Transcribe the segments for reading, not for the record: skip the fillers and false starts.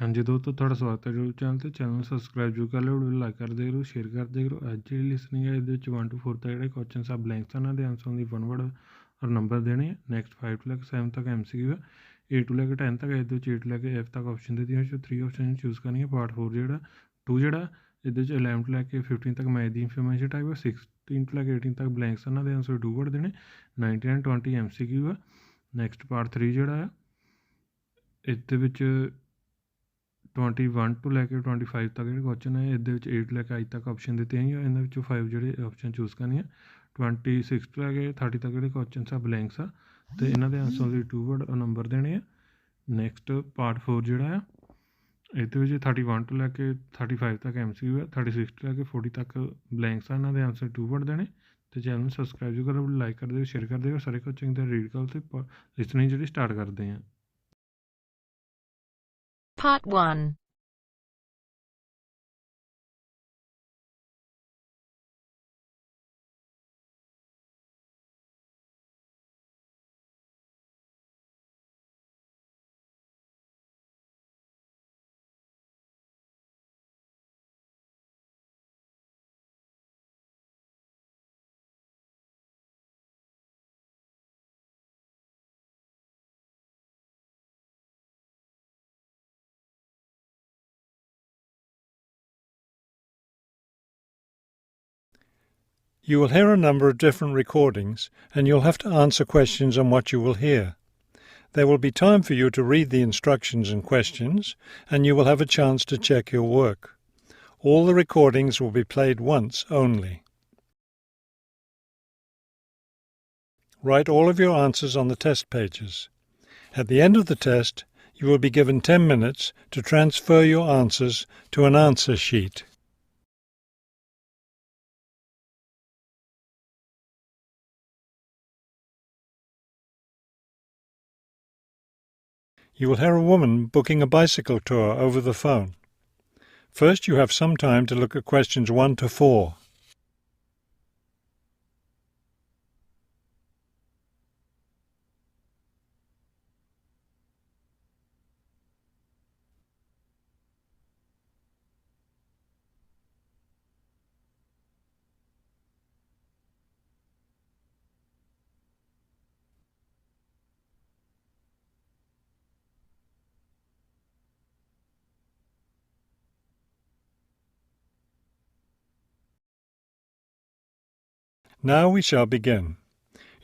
ਹਾਂਜੀ ਦੋਸਤੋ, ਤੁਹਾਡਾ ਸਵਾਗਤ ਹੈ YouTube ਚੈਨਲ 'ਤੇ। ਚੈਨਲ ਨੂੰ ਸਬਸਕ੍ਰਾਈਬ ਜ਼ਰੂਰ ਕਰ ਲਿਓ, ਵੀਡੀਓ ਲਾਈਕ ਕਰਦੇ ਕਰੋ, ਸ਼ੇਅਰ ਕਰਦੇ ਕਰੋ। ਅੱਜ ਜਿਹੜੀ ਲਿਸਨਿੰਗ ਹੈ ਇਹਦੇ ਵਿੱਚ 1 to 4 ਤੱਕ ਜਿਹੜੇ ਕੁਐਸਚਨਸ ਆ ਬਲੈਂਕਸ ਇਹਨਾਂ ਦੇ ਆਂਸਰ ਦੀ ਵਨ ਵਰਡ ਔਰ ਨੰਬਰ ਦੇਣੇ ਆ। ਨੈਕਸਟ 5 to ਲੈ ਕੇ 7 ਤੱਕ MCQ ਹੈ। 8 to ਲੈ ਕੇ 10 ਤੱਕ, ਇਹਦੇ ਵਿੱਚ 8 to ਲੈ ਕੇ F ਤੱਕ ਆਪਸ਼ਨ ਦਿੱਤੀਆਂ, ਜੋ 3 ਆਪਸ਼ਨ ਚੂਜ਼ ਕਰਨੀ ਹੈ। ਪਾਰਟ 4 ਜਿਹੜਾ 2 ਜਿਹੜਾ ਇਹਦੇ ਵਿੱਚ 11 to ਲੈ ਕੇ 15 ਤੱਕ ਮੈਥ ਦੀ ਇਨਫੋਰਮੇਸ਼ਨ ਟਾਈਪ ਹੈ। 16 to ਲੈ ਕੇ 18 ਤੱਕ ਬਲੈਂਕਸ ਇਹਨਾਂ ਦੇ ਆਂਸਰ 2 ਵਰਡ ਦੇਣੇ। 19 and 20 MCQ ਹੈ। ਨੈਕਸਟ ਪਾਰਟ 3 ਜਿਹੜਾ ਆ ਇਹਦੇ ਵਿੱਚ 21 to ਲੈ ਕੇ 25 ਤੱਕ ਜਿਹੜੇ ਕੁਐਸਚਨ ਹੈ, ਇਹਦੇ ਵਿੱਚ 8 ਲੈ ਕੇ ਅੱਜ ਤੱਕ ਆਪਸ਼ਨ ਦਿੱਤੇ ਹੈਗੇ। ਇਹਨਾਂ ਵਿੱਚੋਂ 5 ਜਿਹੜੇ ਆਪਸ਼ਨ ਚੂਜ਼ ਕਰਨੀ ਹੈ। 26 to ਲੈ ਕੇ 30 ਤੱਕ ਜਿਹੜੇ ਕੁਐਸਚਨਸ ਆ ਬਲੈਂਕਸ ਆ, ਅਤੇ ਇਹਨਾਂ ਦੇ ਆਂਸਰ ਲਈ 2 ਵਰਡ ਨੰਬਰ ਦੇਣੇ ਆ। ਨੈਕਸਟ ਪਾਰਟ 4 ਜਿਹੜਾ ਆ ਇਹਦੇ ਵਿੱਚ 31 to ਲੈ ਕੇ 35 ਤੱਕ MCQ ਹੈ। 36 to ਲੈ ਕੇ 40 ਤੱਕ ਬਲੈਂਕਸ ਆ, ਇਹਨਾਂ ਦੇ ਆਂਸਰ 2 ਵਰਡ ਦੇਣੇ। ਅਤੇ ਚੈਨਲ ਨੂੰ ਸਬਸਕ੍ਰਾਈਬ ਵੀ ਕਰੋ, ਲਾਈਕ ਕਰ ਦਿਓ, ਸ਼ੇਅਰ ਕਰ ਦਿਓ। ਸਾਰੇ ਕੋਚਿੰਗ ਦਾ ਰੀਡ ਕਰੋ ਅਤੇ ਲਿਸਨਿੰਗ ਜਿਹੜੀ ਸਟਾਰਟ ਕਰਦੇ ਹਾਂ। Part 1. You will hear a number of different recordings, and you'll have to answer questions on what you will hear. There will be time for you to read the instructions and questions, and you will have a chance to check your work. All the recordings will be played once only. Write all of your answers on the test pages. At the end of the test, you will be given 10 minutes to transfer your answers to an answer sheet. You will hear a woman booking a bicycle tour over the phone. First, you have some time to look at questions 1 to 4. Now we shall begin.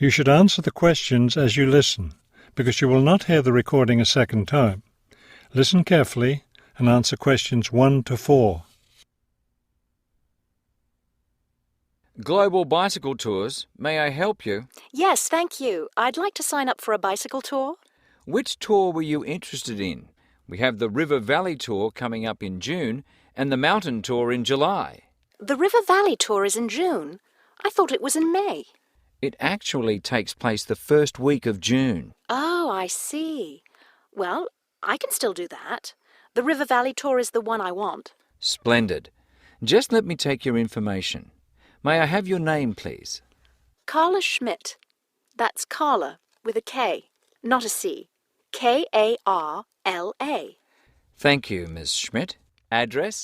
You should answer the questions as you listen, because you will not hear the recording a second time. Listen carefully and answer questions 1 to 4. Global Bicycle Tours. May I help you? Yes, thank you. I'd like to sign up for a bicycle tour. Which tour were you interested in? We have the River Valley Tour coming up in June and the Mountain Tour in July. The River Valley tour is in June. I thought it was in May. It actually takes place the first week of June. Oh, I see. Well, I can still do that. The River Valley tour is the one I want. Splendid. Just let me take your information. May I have your name, please? Carla Schmidt. That's Carla with a K, not a C. Karla. Thank you, Miss Schmidt. Address?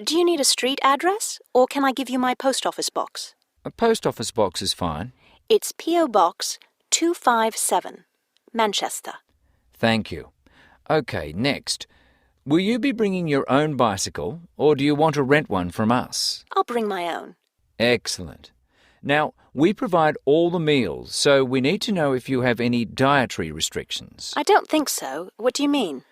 Do you need a street address, or can I give you my post office box? A post office box is fine. It's P.O. Box 257, Manchester. Thank you. Okay, next. Will you be bringing your own bicycle, or do you want to rent one from us? I'll bring my own. Excellent. Now, we provide all the meals, so we need to know if you have any dietary restrictions. I don't think so. What do you mean?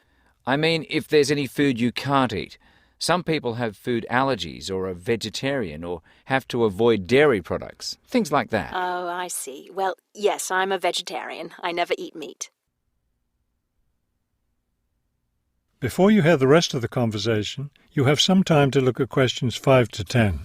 I mean, if there's any food you can't eat. Some people have food allergies or are vegetarian or have to avoid dairy products, things like that. Oh, I see. Well, yes, I'm a vegetarian. I never eat meat. Before you hear the rest of the conversation, you have some time to look at questions 5 to 10.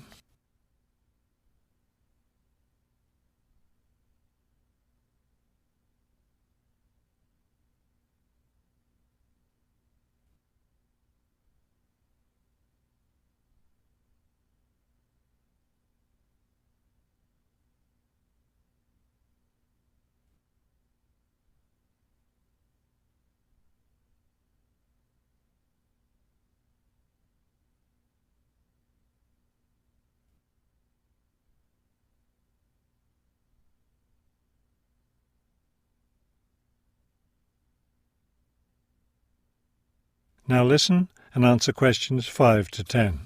Now listen and answer questions 5 to 10.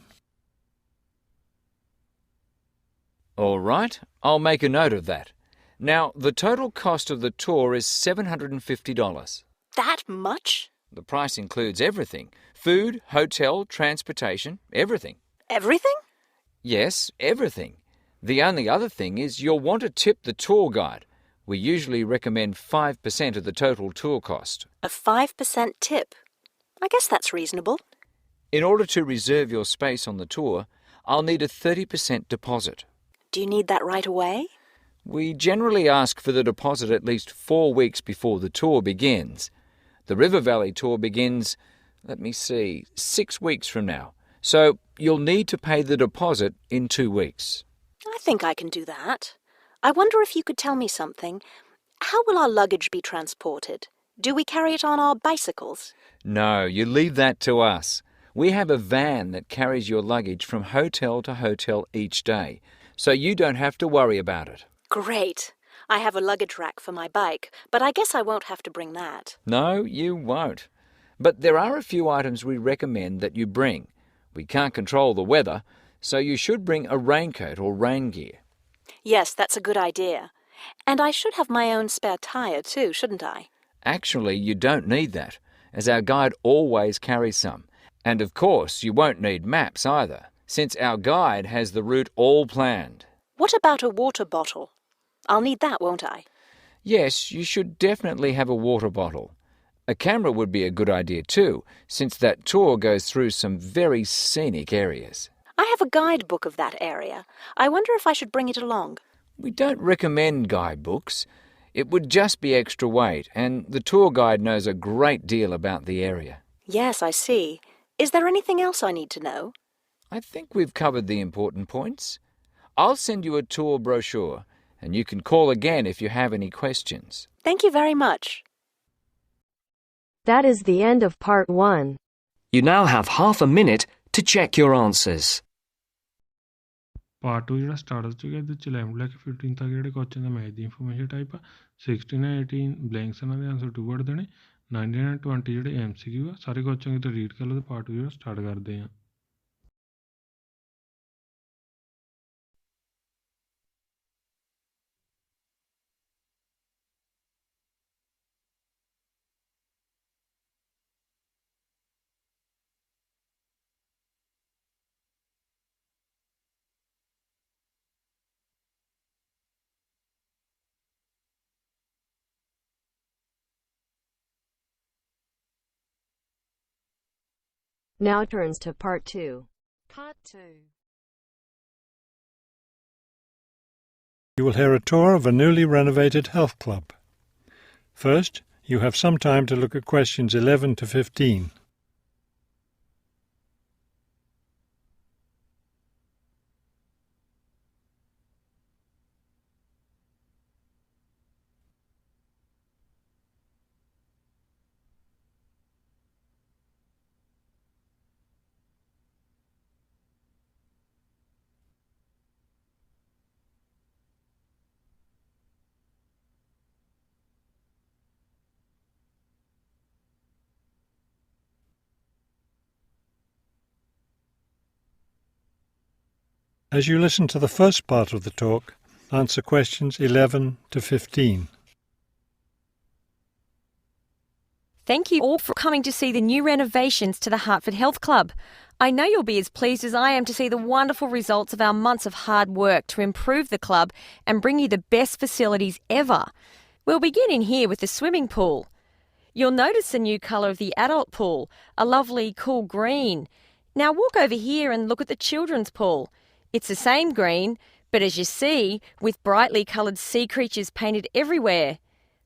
All right, I'll make a note of that. Now, the total cost of the tour is $750. That much? The price includes everything: food, hotel, transportation, everything. Everything? Yes, everything. The only other thing is you'll want to tip the tour guide. We usually recommend 5% of the total tour cost. A 5% tip. I guess that's reasonable. In order to reserve your space on the tour, I'll need a 30% deposit. Do you need that right away? We generally ask for the deposit at least 4 weeks before the tour begins. The River Valley tour begins, 6 weeks from now. So you'll need to pay the deposit in 2 weeks. I think I can do that. I wonder if you could tell me something. How will our luggage be transported? Do we carry it on our bicycles? No, you leave that to us. We have a van that carries your luggage from hotel to hotel each day, so you don't have to worry about it. Great. I have a luggage rack for my bike, but I guess I won't have to bring that. No, you won't. But there are a few items we recommend that you bring. We can't control the weather, so you should bring a raincoat or rain gear. Yes, that's a good idea. And I should have my own spare tyre too, shouldn't I? Actually, you don't need that, as our guide always carries some. And of course, you won't need maps either, since our guide has the route all planned. What about a water bottle? I'll need that, won't I? Yes, you should definitely have a water bottle. A camera would be a good idea too, since that tour goes through some very scenic areas. I have a guidebook of that area. I wonder if I should bring it along. We don't recommend guidebooks. It would just be extra weight, and the tour guide knows a great deal about the area. Yes, I see. Is there anything else I need to know? I think we've covered the important points. I'll send you a tour brochure, and you can call again if you have any questions. Thank you very much. That is the end of part 1. You now have half a minute to check your answers. Part 2 ਜਿਹੜਾ start ਹੋ ਚੁੱਕਿਆ ਇਹਦੇ ਵਿੱਚ 11 ਲੈ ਕੇ 15 ਤੱਕ ਜਿਹੜੇ question ਦਾ math ਦੀ information type ਆ 16 ਨਾਲ 18 ਬਲੈਂਕਸ ਇਹਨਾਂ ਦੇ ਆਨਸਰ 2 ਵਰਡ ਦੇਣੇ 19 ਨਾਲ 20 ਜਿਹੜੇ MCQ ਆ ਸਾਰੇ ਕੁਐਸਚਨ ਕਿਤੇ ਰੀਡ ਕਰ ਲਓ ਤੇ ਪਾਰਟ 2 ਜਿਹੜਾ ਸਟਾਰਟ ਕਰਦੇ ਆ Now turns to part 2. Part 2. You will hear a tour of a newly renovated health club. First, you have some time to look at questions 11 to 15. As you listen to the first part of the talk, answer questions 11 to 15. Thank you all for coming to see the new renovations to the Hartford Health Club. I know you'll be as pleased as I am to see the wonderful results of our months of hard work to improve the club and bring you the best facilities ever. We'll begin in here with the swimming pool. You'll notice the new colour of the adult pool, a lovely cool green. Now walk over here and look at the children's pool. It's the same green, but as you see, with brightly coloured sea creatures painted everywhere.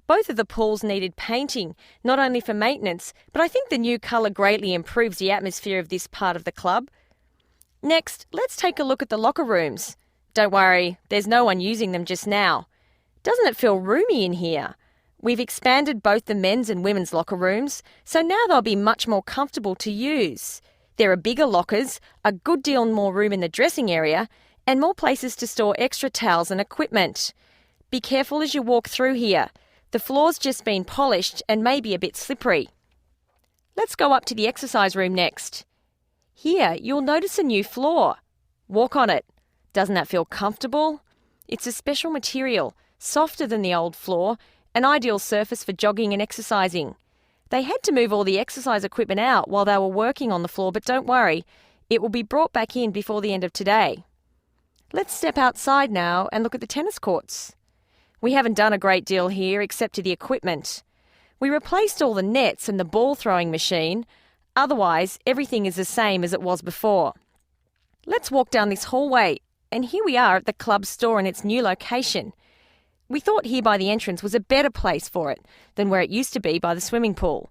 Both of the pools needed painting, not only for maintenance, but I think the new colour greatly improves the atmosphere of this part of the club. Next, let's take a look at the locker rooms. Don't worry, there's no one using them just now. Doesn't it feel roomy in here? We've expanded both the men's and women's locker rooms, so now they'll be much more comfortable to use. There are bigger lockers, a good deal more room in the dressing area, and more places to store extra towels and equipment. Be careful as you walk through here. The floor's just been polished and may be a bit slippery. Let's go up to the exercise room next. Here, you'll notice a new floor. Walk on it. Doesn't that feel comfortable? It's a special material, softer than the old floor, an ideal surface for jogging and exercising. They had to move all the exercise equipment out while they were working on the floor, but don't worry, it will be brought back in before the end of today. Let's step outside now and look at the tennis courts. We haven't done a great deal here except to the equipment. We replaced all the nets and the ball throwing machine. Otherwise, everything is the same as it was before. Let's walk down this hallway, and here we are at the club store in its new location. We thought here by the entrance was a better place for it than where it used to be by the swimming pool.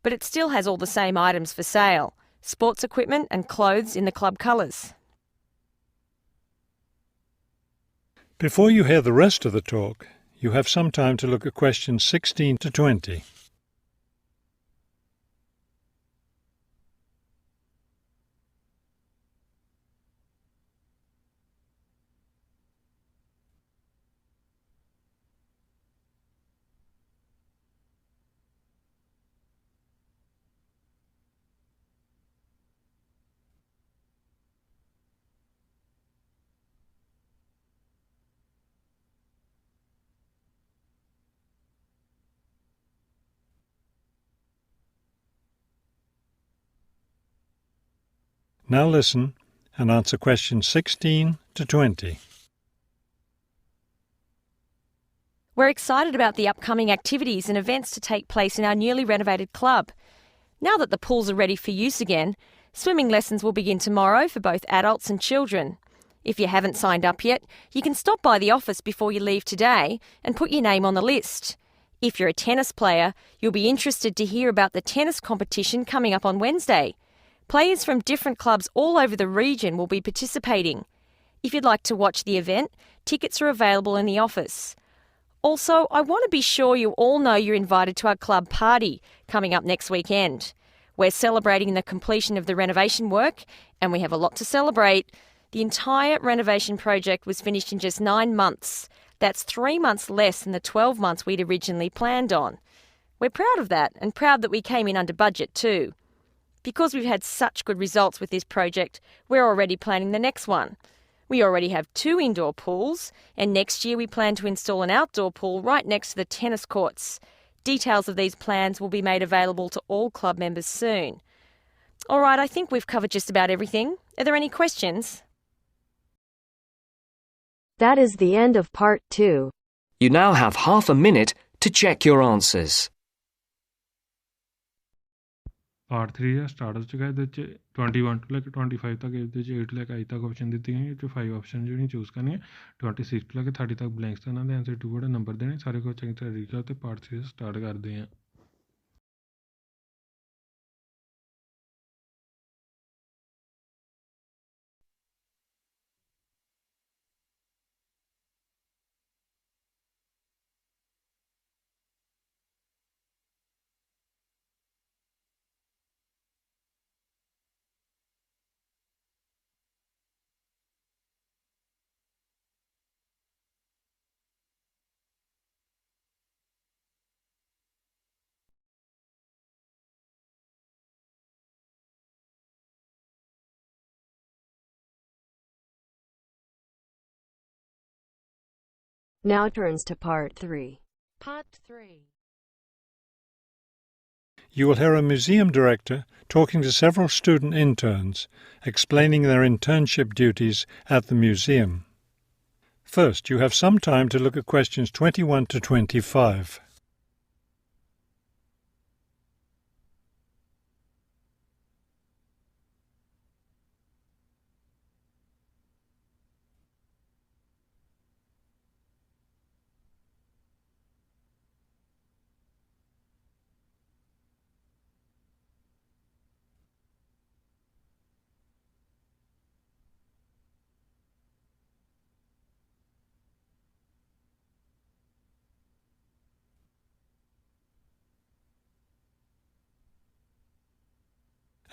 But it still has all the same items for sale, sports equipment and clothes in the club colours. Before you hear the rest of the talk, you have some time to look at questions 16 to 20. Now listen and answer questions 16 to 20. We're excited about the upcoming activities and events to take place in our newly renovated club. Now that the pools are ready for use again, swimming lessons will begin tomorrow for both adults and children. If you haven't signed up yet, you can stop by the office before you leave today and put your name on the list. If you're a tennis player, you'll be interested to hear about the tennis competition coming up on Wednesday. Players from different clubs all over the region will be participating. If you'd like to watch the event, tickets are available in the office. Also, I want to be sure you all know you're invited to our club party coming up next weekend. We're celebrating the completion of the renovation work, and we have a lot to celebrate. The entire renovation project was finished in just 9 months. That's 3 months less than the 12 months we'd originally planned on. We're proud of that, and proud that we came in under budget too. Because we've had such good results with this project, we're already planning the next one. We already have 2 indoor pools, and next year we plan to install an outdoor pool right next to the tennis courts. Details of these plans will be made available to all club members soon. All right, I think we've covered just about everything. Are there any questions? That is the end of part 2. You now have half a minute to check your answers. Part 3 ਆ start ਹੋ ਚੁੱਕਾ। ਇਹਦੇ ਵਿੱਚ 21 ਤੋਂ ਲੈ ਕੇ 25 ਤੱਕ, ਇਹਦੇ ਵਿੱਚ 8 ਤੋਂ ਲੈ ਕੇ I ਤੱਕ ਆਪਸ਼ਨ ਦਿੱਤੀ ਗਈ। ਇਹ 'ਚੋਂ 5 ਆਪਸ਼ਨ ਜਿਹੜੀਆਂ ਚੂਜ਼ ਕਰਨੀਆਂ। 26 ਤੋਂ ਲੈ ਕੇ 30 ਤੱਕ ਬਲੈਂਕਸ, ਇਹਨਾਂ ਦੇ ਆਂਸਰ 2 ਵਰਡ ਨੰਬਰ ਦੇਣੇ। ਸਾਰੇ ਕੁਝ ਚੰਗੀ ਤਰ੍ਹਾਂ ਰੀਡ ਕਰੋ ਤੇ ਪਾਰਟ 3 ਸਟਾਰਟ ਕਰਦੇ ਹਾਂ। Now turns to part 3. Part 3. You will hear a museum director talking to several student interns, explaining their internship duties at the museum. First, you have some time to look at questions 21 to 25.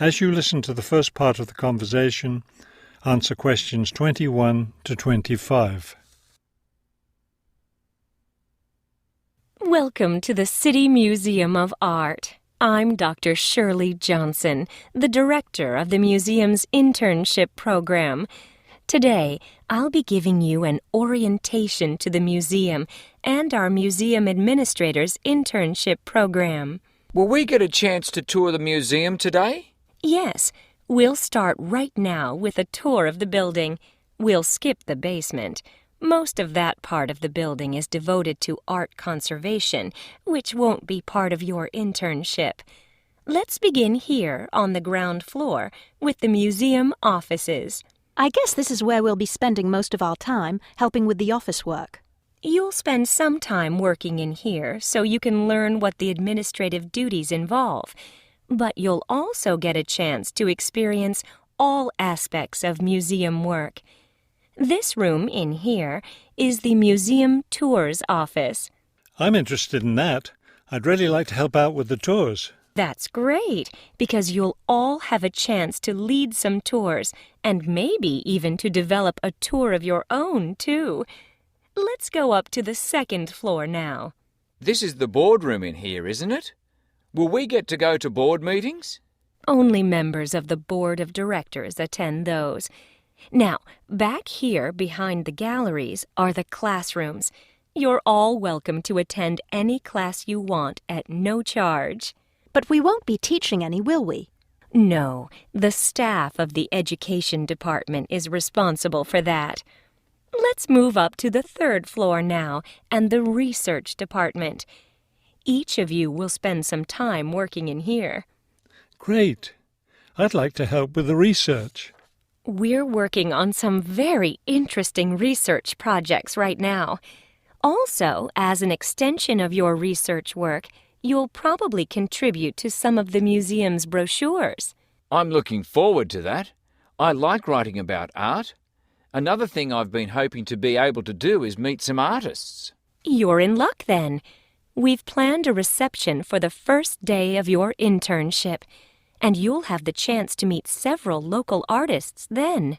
As you listen to the first part of the conversation, answer questions 21 to 25. Welcome to the City Museum of Art. I'm Dr. Shirley Johnson, the director of the museum's internship program. Today, I'll be giving you an orientation to the museum and our museum administrator's internship program. Will we get a chance to tour the museum today? Yes, we'll start right now with a tour of the building. We'll skip the basement. Most of that part of the building is devoted to art conservation, which won't be part of your internship. Let's begin here on the ground floor with the museum offices. I guess this is where we'll be spending most of our time, helping with the office work. You'll spend some time working in here so you can learn what the administrative duties involve, but you'll also get a chance to experience all aspects of museum work. This room in here is the museum tours office. I'm interested in that. I'd really like to help out with the tours. That's great, because you'll all have a chance to lead some tours and maybe even to develop a tour of your own, too. Let's go up to the second floor now. This is the boardroom in here, isn't it? Will we get to go to board meetings? Only members of the board of directors attend those. Now, back here behind the galleries are the classrooms. You're all welcome to attend any class you want at no charge. But we won't be teaching any, will we? No, the staff of the education department is responsible for that. Let's move up to the third floor now and the research department. Each of you will spend some time working in here. Great. I'd like to help with the research. We're working on some very interesting research projects right now. Also, as an extension of your research work, you'll probably contribute to some of the museum's brochures. I'm looking forward to that. I like writing about art. Another thing I've been hoping to be able to do is meet some artists. You're in luck then. We've planned a reception for the first day of your internship, and you'll have the chance to meet several local artists then.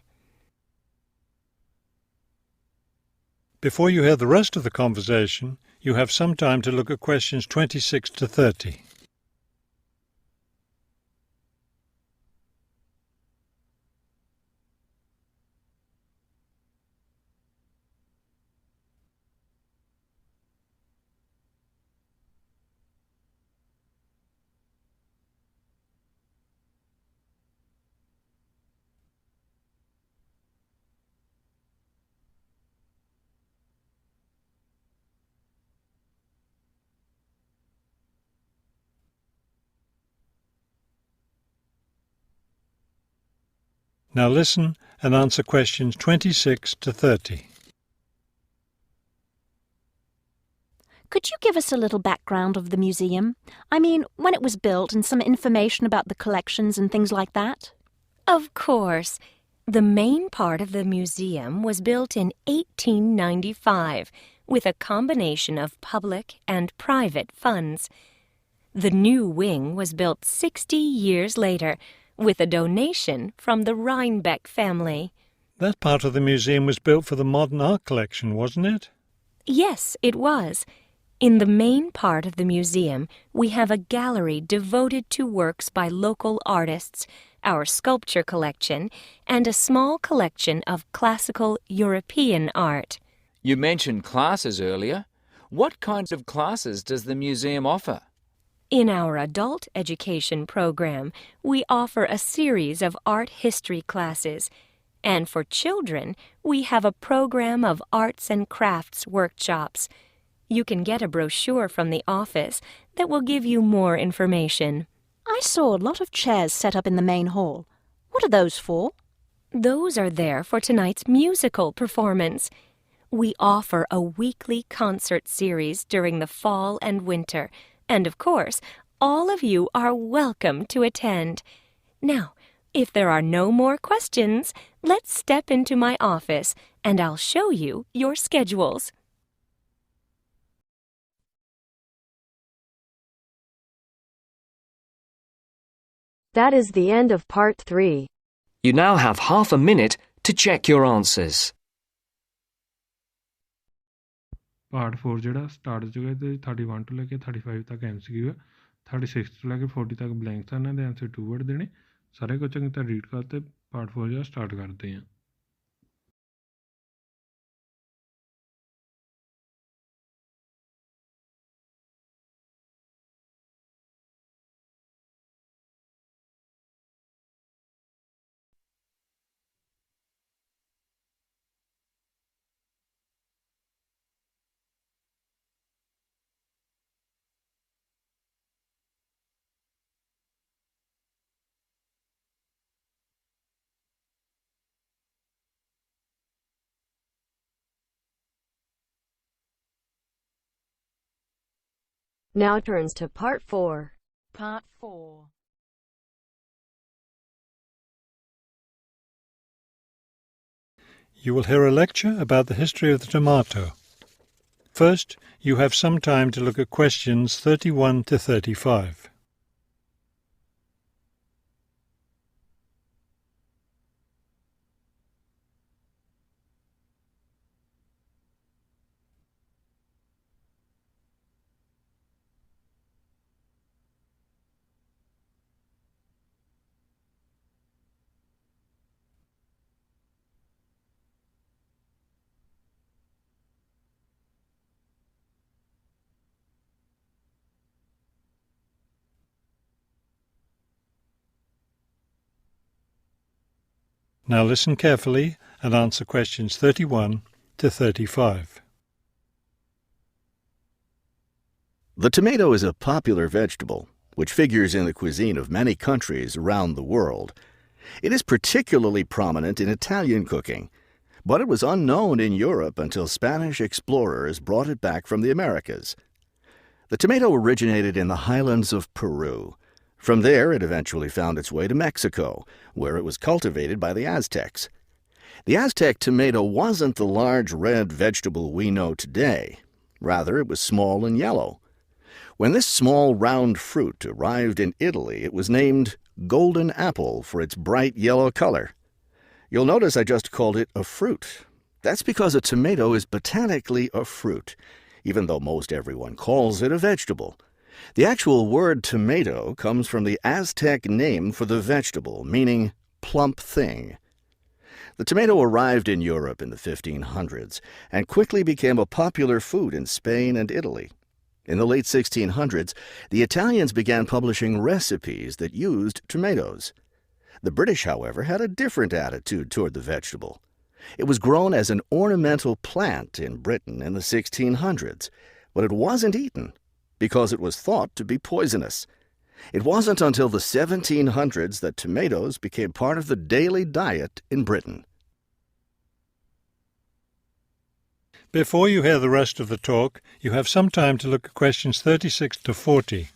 Before you hear the rest of the conversation, you have some time to look at questions 26 to 30. Now listen and answer questions 26 to 30. Could you give us a little background of the museum? I mean, when it was built and some information about the collections and things like that? Of course. The main part of the museum was built in 1895 with a combination of public and private funds. The new wing was built 60 years later with a donation from the Rhinebeck family. That part of the museum was built for the modern art collection, wasn't it? Yes, it was. In the main part of the museum, we have a gallery devoted to works by local artists, our sculpture collection, and a small collection of classical European art. You mentioned classes earlier. What kinds of classes does the museum offer? In our adult education program, we offer a series of art history classes. And for children, we have a program of arts and crafts workshops. You can get a brochure from the office that will give you more information. I saw a lot of chairs set up in the main hall. What are those for? Those are there for tonight's musical performance. We offer a weekly concert series during the fall and winter. And of course, all of you are welcome to attend. Now, if there are no more questions, let's step into my office and I'll show you your schedules. That is the end of part 3. You now have half a minute to check your answers. Part 4 ਜਿਹੜਾ start ਹੋ ਚੁੱਕਾ ਤੇ 31 ਤੋਂ ਲੈ ਕੇ 35 ਤੱਕ MCQ ਹੈ 36 ਤੋਂ ਲੈ ਕੇ 40 ਤੱਕ ਬਲੈਂਕਸ ਹਨ, ਦੇ ਆਨਸਰ 2 ਵਰਡ ਦੇਣੇ। ਸਾਰੇ ਕੁਝ ਚੰਗੀ ਤਰ੍ਹਾਂ ਰੀਡ ਕਰਤੇ ਪਾਰਟ 4 ਜਿਹੜਾ ਸਟਾਰਟ ਕਰਦੇ ਹਾਂ। Now turns to Part 4. Part 4. You will hear a lecture about the history of the tomato. First, you have some time to look at questions 31 to 35. Now listen carefully and answer questions 31 to 35. The tomato is a popular vegetable, which figures in the cuisine of many countries around the world. It is particularly prominent in Italian cooking, but it was unknown in Europe until Spanish explorers brought it back from the Americas. The tomato originated in the highlands of Peru. From there, it eventually found its way to Mexico, where it was cultivated by the Aztecs. The Aztec tomato wasn't the large red vegetable we know today. Rather, it was small and yellow. When this small round fruit arrived in Italy, it was named golden apple for its bright yellow color. You'll notice I just called it a fruit. That's because a tomato is botanically a fruit, even though most everyone calls it a vegetable. The actual word tomato comes from the Aztec name for the vegetable, meaning plump thing. The tomato arrived in Europe in the 1500s and quickly became a popular food in Spain and Italy. In the late 1600s, the Italians began publishing recipes that used tomatoes. The British, however, had a different attitude toward the vegetable. It was grown as an ornamental plant in Britain in the 1600s, but it wasn't eaten because it was thought to be poisonous. It wasn't until the 1700s that tomatoes became part of the daily diet in Britain. Before you hear the rest of the talk, you have some time to look at questions 36 to 40.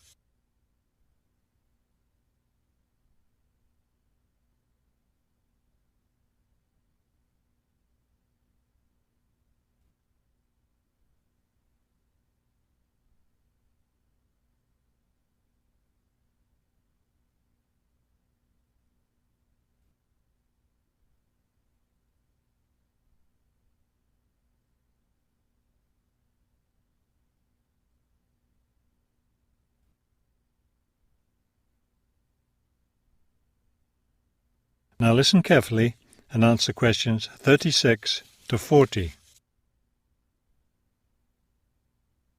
Now listen carefully and answer questions 36 to 40.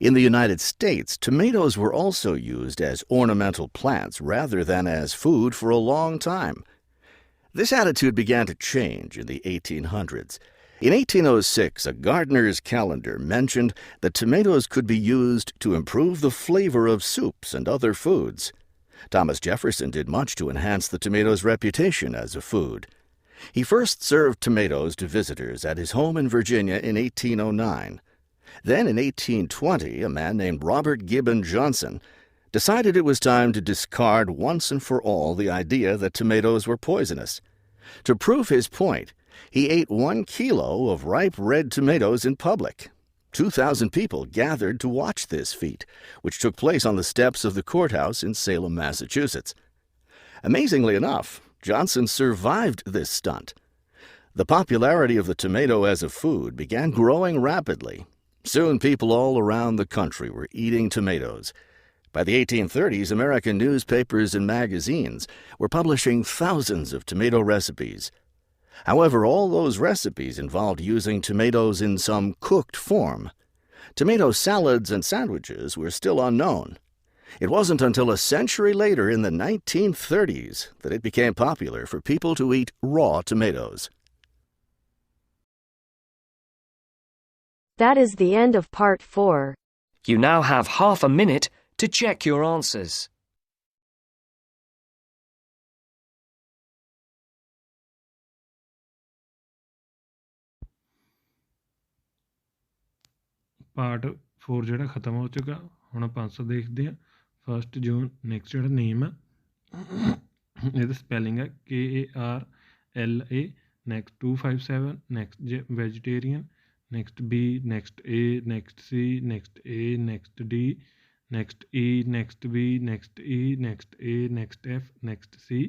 In the United States, tomatoes were also used as ornamental plants rather than as food for a long time. This attitude began to change in the 1800s. In 1806, a gardener's calendar mentioned that tomatoes could be used to improve the flavor of soups and other foods. Thomas Jefferson did much to enhance the tomato's reputation as a food. He first served tomatoes to visitors at his home in Virginia in 1809. Then in 1820, a man named Robert Gibbon Johnson decided it was time to discard once and for all the idea that tomatoes were poisonous. To prove his point, he ate 1 kilo of ripe red tomatoes in public. 2,000 people gathered to watch this feat, which took place on the steps of the courthouse in Salem, Massachusetts. Amazingly enough, Johnson survived this stunt. The popularity of the tomato as a food began growing rapidly. Soon people all around the country were eating tomatoes. By the 1830s, American newspapers and magazines were publishing thousands of tomato recipes. However, all those recipes involved using tomatoes in some cooked form. Tomato salads and sandwiches were still unknown. It wasn't until a century later, in the 1930s, that it became popular for people to eat raw tomatoes. That is the end of part 4. You now have half a minute to check your answers. Part 4 ਜਿਹੜਾ ਖਤਮ ਹੋ ਚੁੱਕਾ। ਹੁਣ ਆਪਾਂ answer ਦੇਖਦੇ ਹਾਂ। 1 ਜੂਨ next ਜਿਹੜਾ ਨੇਮ ਹੈ ਇਹਦਾ ਸਪੈਲਿੰਗ ਹੈ KARLA। Next 257 next vegetarian. Next B next A next C next A next D next E next B next E next A next F next C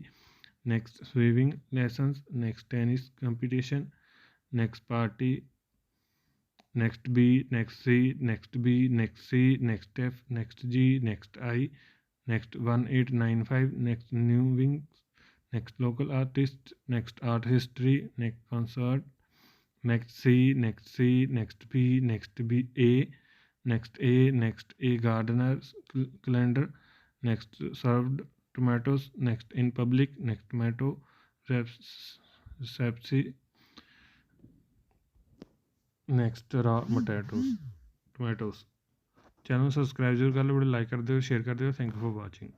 next swimming lessons next tennis competition next party next B next C next B next C next F next G next I next 1895 next new wings next local artist next art history next concert next C next C next B next B A next A gardener's calendar next served tomatoes next in public next tomato recepsi next raw tomatoes. Channel subscribe जरूर कर लो, video like कर दो, share कर दो। Thank you for watching.